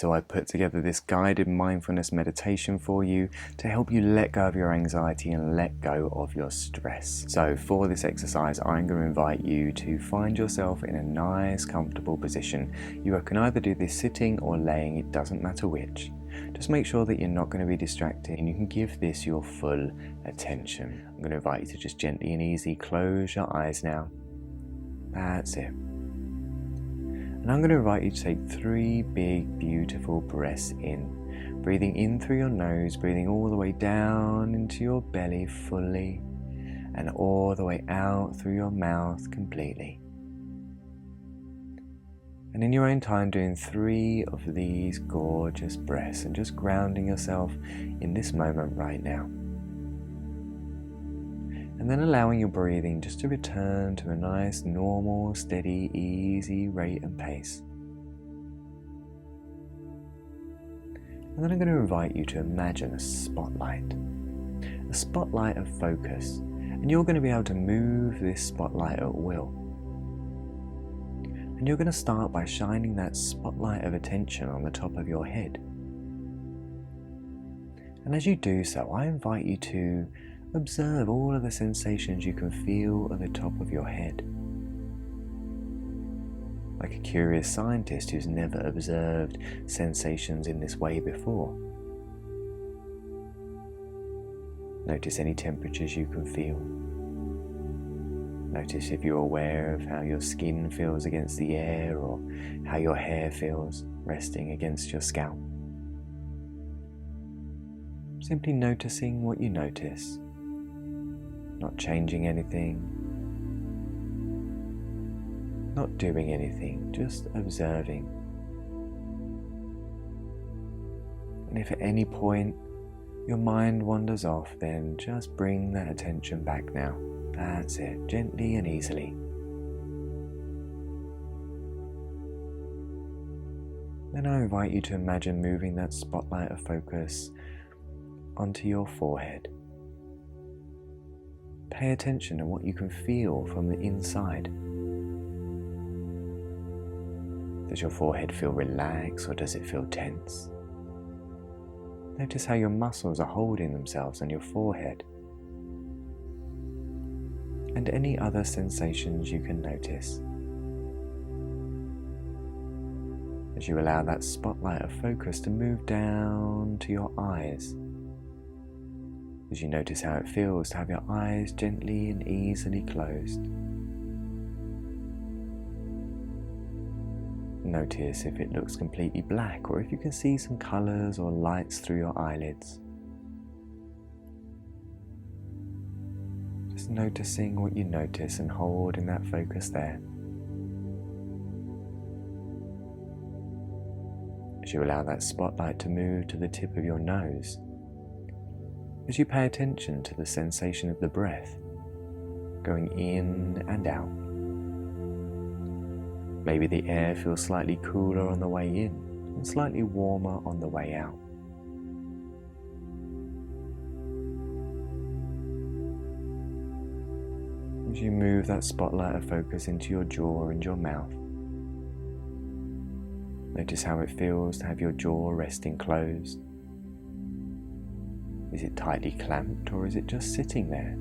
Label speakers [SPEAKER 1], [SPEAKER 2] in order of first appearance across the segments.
[SPEAKER 1] So I put together this guided mindfulness meditation for you to help you let go of your anxiety and let go of your stress. So for this exercise, I'm going to invite you to find yourself in a nice, comfortable position. You can either do this sitting or laying, it doesn't matter which. Just make sure that you're not going to be distracted and you can give this your full attention. I'm going to invite you to just gently and easy close your eyes now. That's it. And I'm going to invite you to take 3 big, beautiful breaths in. Breathing in through your nose, breathing all the way down into your belly fully, and all the way out through your mouth completely. And in your own time, doing 3 of these gorgeous breaths and just grounding yourself in this moment right now. And then allowing your breathing just to return to a nice, normal, steady, easy rate and pace. And then I'm going to invite you to imagine a spotlight of focus. And you're going to be able to move this spotlight at will. And you're going to start by shining that spotlight of attention on the top of your head. And as you do so, I invite you to observe all of the sensations you can feel at the top of your head. Like a curious scientist who's never observed sensations in this way before. Notice any temperatures you can feel. Notice if you're aware of how your skin feels against the air or how your hair feels resting against your scalp. Simply noticing what you notice. Not changing anything, not doing anything, just observing. And if at any point your mind wanders off, then just bring that attention back now. That's it, gently and easily. Then I invite you to imagine moving that spotlight of focus onto your forehead. Pay attention to what you can feel from the inside. Does your forehead feel relaxed or does it feel tense? Notice how your muscles are holding themselves on your forehead. And any other sensations you can notice. As you allow that spotlight of focus to move down to your eyes. As you notice how it feels to have your eyes gently and easily closed. Notice if it looks completely black or if you can see some colours or lights through your eyelids. Just noticing what you notice and holding that focus there. As you allow that spotlight to move to the tip of your nose. As you pay attention to the sensation of the breath going in and out. Maybe the air feels slightly cooler on the way in and slightly warmer on the way out. As you move that spotlight of focus into your jaw and your mouth, notice how it feels to have your jaw resting closed. Is it tightly clamped or is it just sitting there?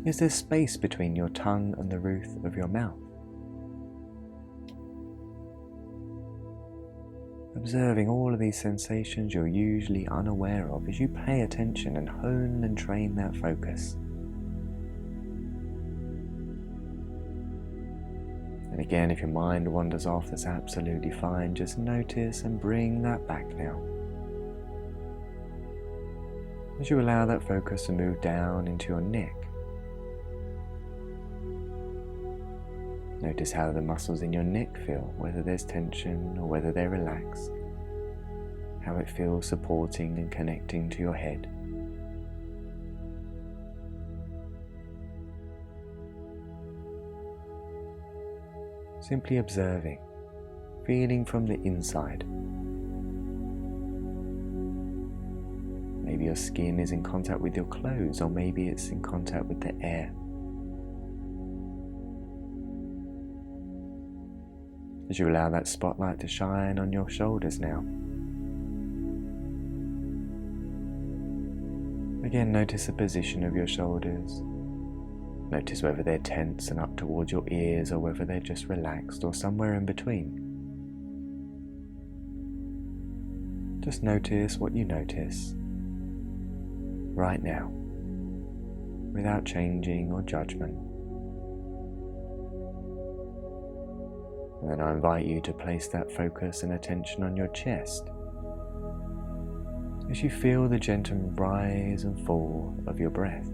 [SPEAKER 1] Is there space between your tongue and the roof of your mouth? Observing all of these sensations you're usually unaware of as you pay attention and hone and train that focus. And again, if your mind wanders off, that's absolutely fine. Just notice and bring that back now. As you allow that focus to move down into your neck, notice how the muscles in your neck feel, whether there's tension or whether they're relaxed, how it feels supporting and connecting to your head. Simply observing, feeling from the inside. Maybe your skin is in contact with your clothes, or maybe it's in contact with the air. as you allow that spotlight to shine on your shoulders now. Again, notice the position of your shoulders. Notice whether they're tense and up towards your ears or whether they're just relaxed or somewhere in between. Just notice what you notice right now, without changing or judgment. And then I invite you to place that focus and attention on your chest as you feel the gentle rise and fall of your breath,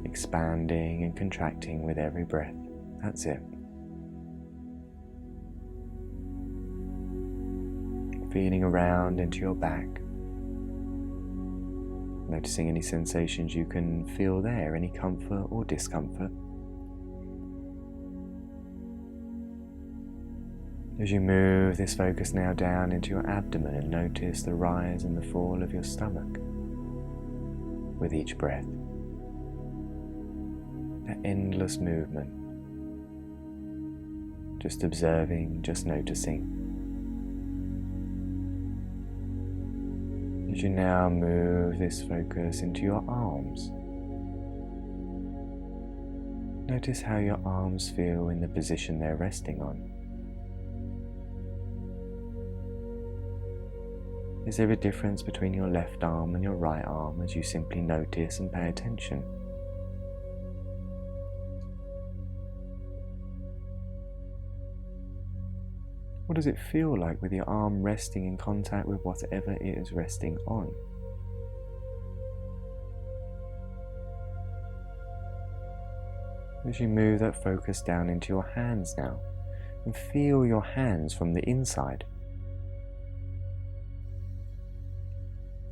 [SPEAKER 1] expanding and contracting with every breath. That's it. Feeling around into your back, noticing any sensations you can feel there, any comfort or discomfort. As you move this focus now down into your abdomen and notice the rise and the fall of your stomach with each breath. That endless movement, just observing, just noticing. As you now move this focus into your arms, notice how your arms feel in the position they're resting on. Is there a difference between your left arm and your right arm as you simply notice and pay attention? What does it feel like with your arm resting in contact with whatever it is resting on? As you move that focus down into your hands now, and feel your hands from the inside.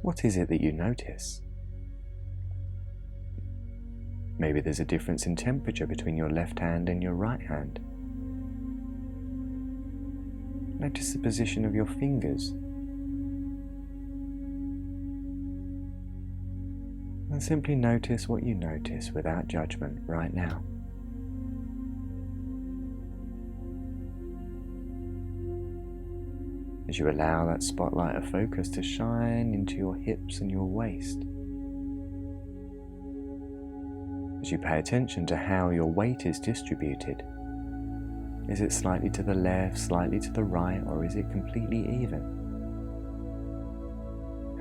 [SPEAKER 1] What is it that you notice? Maybe there's a difference in temperature between your left hand and your right hand. Notice the position of your fingers. And simply notice what you notice without judgment right now. As you allow that spotlight of focus to shine into your hips and your waist. As you pay attention to how your weight is distributed. Is it slightly to the left, slightly to the right, or is it completely even?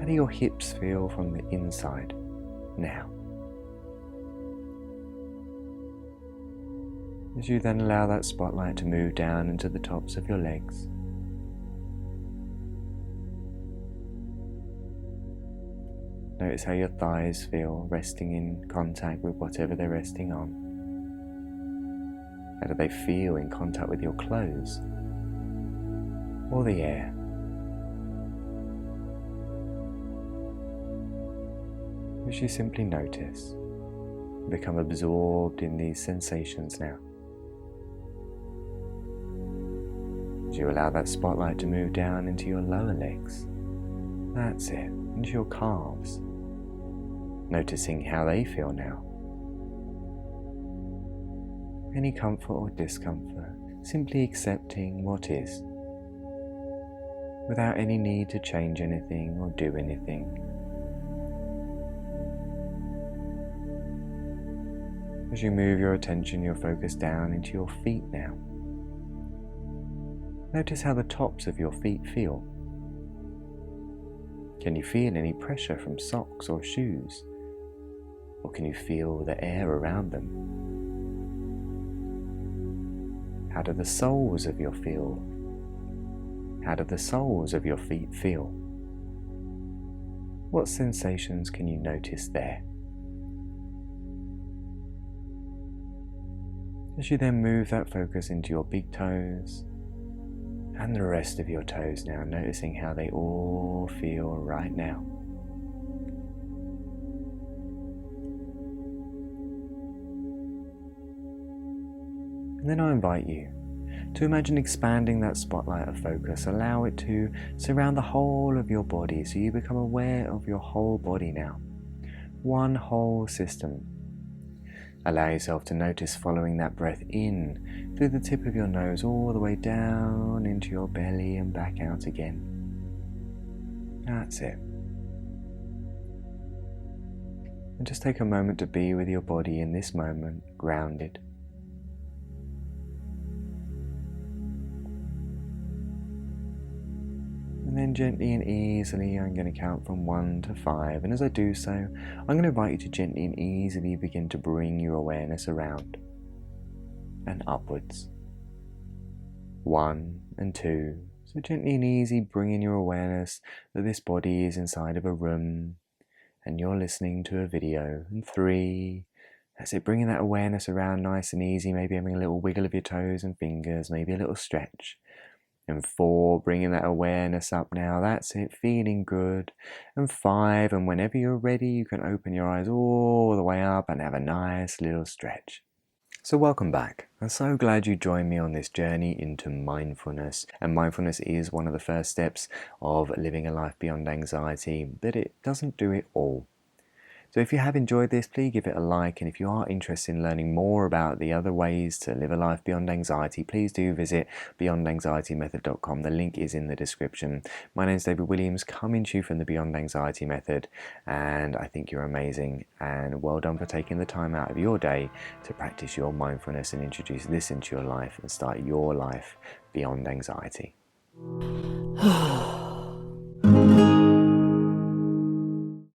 [SPEAKER 1] How do your hips feel from the inside now? As you then allow that spotlight to move down into the tops of your legs. Notice how your thighs feel resting in contact with whatever they're resting on. How do they feel in contact with your clothes or the air? As you simply notice, become absorbed in these sensations now. As you allow that spotlight to move down into your lower legs, that's it, into your calves, noticing how they feel now. Any comfort or discomfort, simply accepting what is, without any need to change anything or do anything. As you move your attention, your focus down into your feet now. Notice how the tops of your feet feel. Can you feel any pressure from socks or shoes? Or can you feel the air around them? How do the soles of your feet feel? What sensations can you notice there? As you then move that focus into your big toes and the rest of your toes now, noticing how they all feel right now. And then I invite you to imagine expanding that spotlight of focus. Allow it to surround the whole of your body so you become aware of your whole body now. One whole system. Allow yourself to notice following that breath in through the tip of your nose all the way down into your belly and back out again. That's it. And just take a moment to be with your body in this moment, grounded. And then gently and easily, I'm going to count from 1 to 5. And as I do so, I'm going to invite you to gently and easily begin to bring your awareness around and upwards. 1 and 2. So gently and easy, bringing your awareness that this body is inside of a room and you're listening to a video. And 3, that's it, bringing that awareness around nice and easy, maybe having a little wiggle of your toes and fingers, maybe a little stretch. And 4, bringing that awareness up now, that's it, feeling good. And 5, and whenever you're ready, you can open your eyes all the way up and have a nice little stretch. So welcome back. I'm so glad you joined me on this journey into mindfulness. And mindfulness is one of the first steps of living a life beyond anxiety, but it doesn't do it all. So if you have enjoyed this, please give it a like, and if you are interested in learning more about the other ways to live a life beyond anxiety, please do visit beyondanxietymethod.com. The link is in the description. My name is David Williams, coming to you from the Beyond Anxiety Method, and I think you're amazing, and well done for taking the time out of your day to practice your mindfulness and introduce this into your life and start your life beyond anxiety.